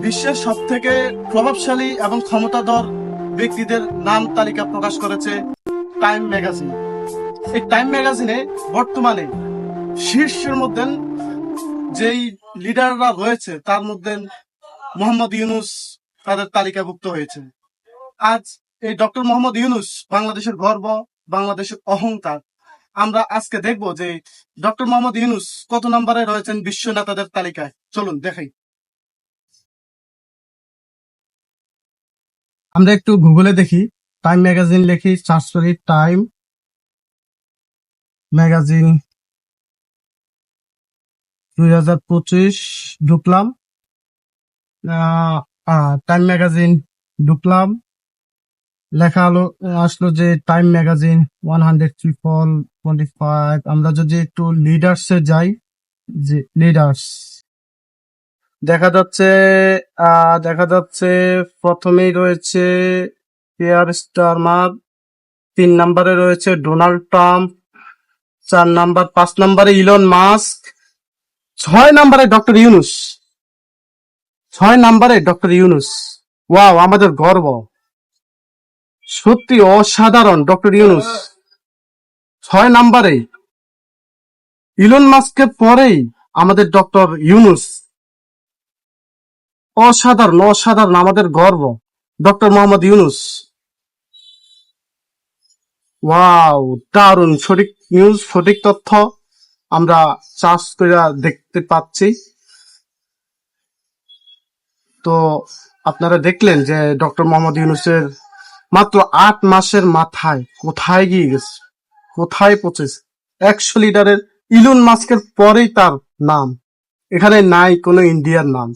বিশ্বের সব থেকে প্রভাবশালী এবং ক্ষমতাধর ব্যক্তিদের নাম তালিকা প্রকাশ করেছে টাইম ম্যাগাজিন। এই টাইম ম্যাগাজিনে বর্তমানে শীর্ষের মধ্যে যেই লিডাররা রয়েছে তার মধ্যে মোহাম্মদ ইউনূস তাদের তালিকাভুক্ত হয়েছে। আজ এই ডক্টর মোহাম্মদ ইউনূস বাংলাদেশের গর্ব, বাংলাদেশের অহংকার। আমরা আজকে দেখব যে ডক্টর মোহাম্মদ ইউনূস কত নম্বরে রয়েছেন বিশ্ব নেতাদের তালিকায়। চলুন দেখাই। আমরা একটু গুগলে দেখি, টাইম ম্যাগাজিন লিখি, সার্চ করি টাইম ম্যাগাজিন 2025 ঢুকলাম। টাইম ম্যাগাজিন ঢুকলাম, লেখা হলো, আসলো যে টাইম ম্যাগাজিন 100 people 25। আমরা যদি একটু লিডার্সে যাই, যে লিডার্স দেখা যাচ্ছে প্রথমেই রয়েছে পিয়ার স্টারমার, 3 নম্বরে রয়েছে ডোনাল্ড ট্রাম্প, 5 নম্বরে ইলন মাস্ক, 6 নম্বরে ডক্টর ইউনূস। 6 নম্বরে ডক্টর ইউনূস। ওয়াও, আমাদের গর্ব, সত্যি অসাধারণ। ডক্টর ইউনূস 6 নম্বরে, ইলন মাস্কের পরেই আমাদের ডক্টর ইউনূস। অসাধারণ অসাধারণ, আমাদের গর্ব ডক্টর মোহাম্মদ ইউনূস। ওয়াও, দারুণ, সঠিক নিউজ, সঠিক তথ্য আমরা চার্জ করে দেখতে পাচ্ছি। তো আপনারা দেখলেন যে ডক্টর মোহাম্মদ ইউনূসের মাত্র 8 মাসের মাথায় কোথায় গিয়ে গেছে, কোথায় পৌঁছেছে। 100 লিডারের ইলন মাস্কের পরেই তার নাম, এখানে নাই কোনো ইন্ডিয়ার নাম।